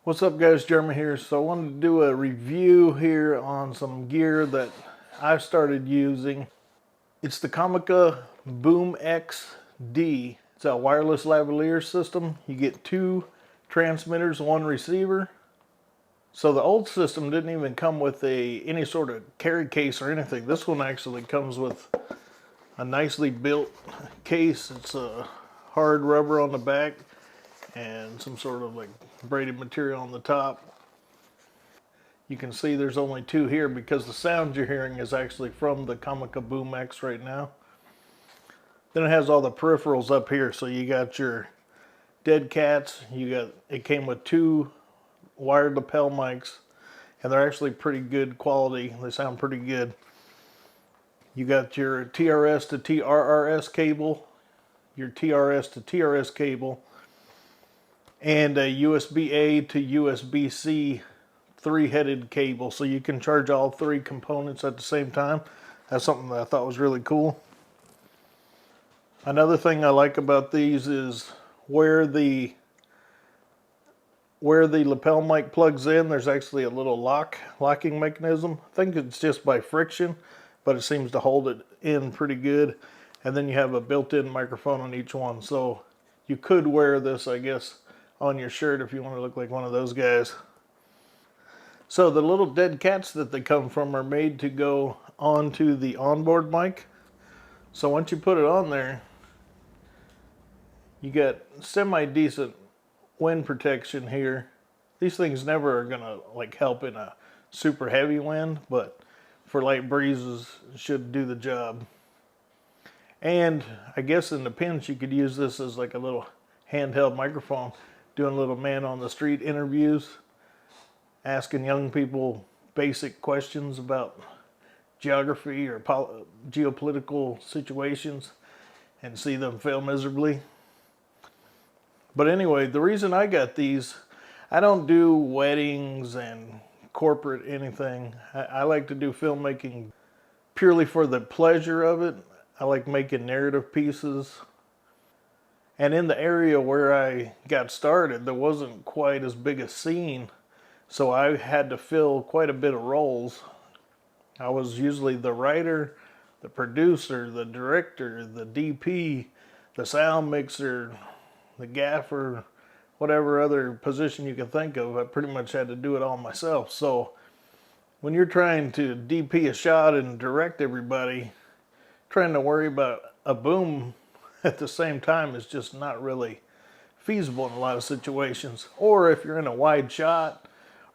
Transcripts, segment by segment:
What's up guys, Jeremy here. So I wanted to do a review here on some gear that I've started using. It's the Comica Boom X-D. It's a wireless lavalier system. You get 2 transmitters, 1 receiver. So the old system didn't even come with any sort of carry case or anything. This one actually comes with a nicely built case. It's a hard rubber on the back and some sort of like braided material on the top. You can see there's only 2 here because the sound you're hearing is actually from the Comica Boom X right now. Then it has all the peripherals up here. So you got your dead cats. It came with 2 wired lapel mics, and they're actually pretty good quality. They sound pretty good. You got your TRS to TRRS cable, your TRS to TRS cable, and a USB-A to USB-C 3-headed cable, so you can charge all 3 components at the same time. That's something that I thought was really cool. Another thing I like about these is where the lapel mic plugs in, there's actually a little locking mechanism. I think it's just by friction, but it seems to hold it in pretty good. And then you have a built-in microphone on each one, so you could wear this, I guess, on your shirt if you want to look like one of those guys. So the little dead cats that they come from are made to go onto the onboard mic. So once you put it on there, you get semi-decent wind protection here. These things never are gonna like help in a super heavy wind, but for light breezes it should do the job. And I guess in the pinch you could use this as like a little handheld microphone, doing little man on the street interviews, asking young people basic questions about geography or geopolitical situations and see them fail miserably. But anyway, the reason I got these, I don't do weddings and corporate anything. I like to do filmmaking purely for the pleasure of it. I like making narrative pieces. And in the area where I got started, there wasn't quite as big a scene, so I had to fill quite a bit of roles. I was usually the writer, the producer, the director, the DP, the sound mixer, the gaffer, whatever other position you can think of. I pretty much had to do it all myself. So when you're trying to DP a shot and direct everybody, trying to worry about a boom at the same time is just not really feasible in a lot of situations. Or if you're in a wide shot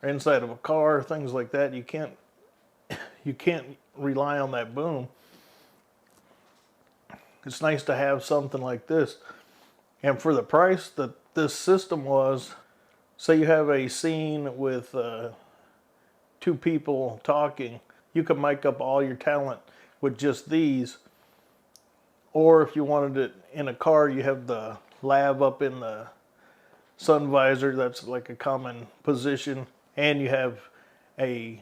or inside of a car, things like that, you can't rely on that boom. It's nice to have something like this. And for the price that this system was, say you have a scene with 2 people talking, you can mic up all your talent with just these. Or if you wanted it in a car, you have the lav up in the sun visor. That's like a common position. And you have a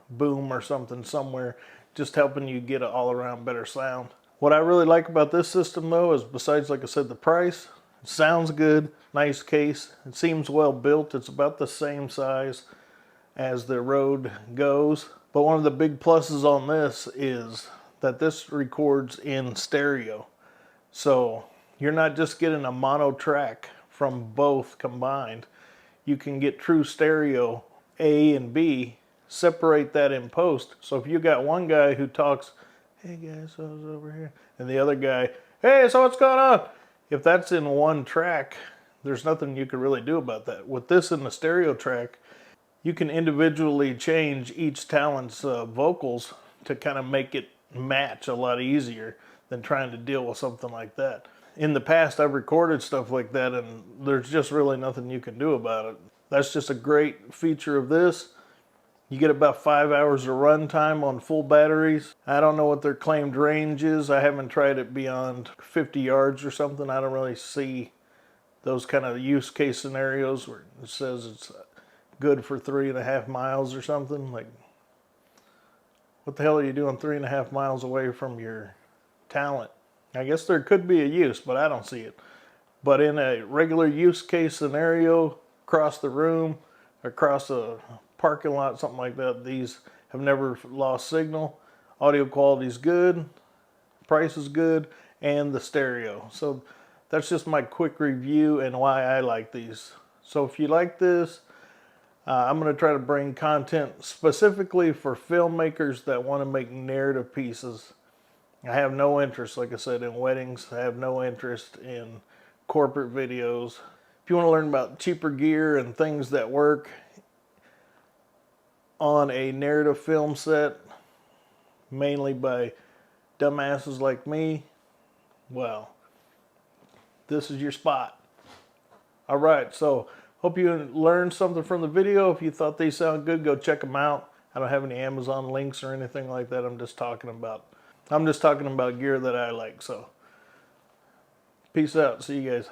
boom or something somewhere, just helping you get an all-around better sound. What I really like about this system though is, besides like I said, the price, it sounds good, nice case, it seems well built. It's about the same size as the Rode goes. But one of the big pluses on this is that this records in stereo. So you're not just getting a mono track from both combined. You can get true stereo A and B, separate that in post. So if you got one guy who talks, "Hey guys, so I was over here," and the other guy, "Hey, so what's going on?" If that's in one track, there's nothing you can really do about that. With this in the stereo track, you can individually change each talent's vocals to kind of make it match a lot easier than trying to deal with something like that. In the past, I've recorded stuff like that, and there's just really nothing you can do about it. That's just a great feature of this. You get about 5 hours of run time on full batteries. I don't know what their claimed range is. I haven't tried it beyond 50 yards or something. I don't really see those kind of use case scenarios where it says it's good for 3.5 miles or something. Like, what the hell are you doing 3.5 miles away from your talent? I guess there could be a use, but I don't see it. But in a regular use case scenario, across the room, across a parking lot, something like that. These have never lost signal. Audio quality is good, price is good, and the stereo. So that's just my quick review and why I like these. So if you like this, I'm going to try to bring content specifically for filmmakers that want to make narrative pieces. I have no interest, like I said, in weddings. I have no interest in corporate videos. If you want to learn about cheaper gear and things that work on a narrative film set, mainly by dumbasses like me, well, this is your spot. All right, so hope you learned something from the video. If you thought they sound good, go check them out. I don't have any Amazon links or anything like that. I'm just talking about gear that I like. So peace out. See you guys.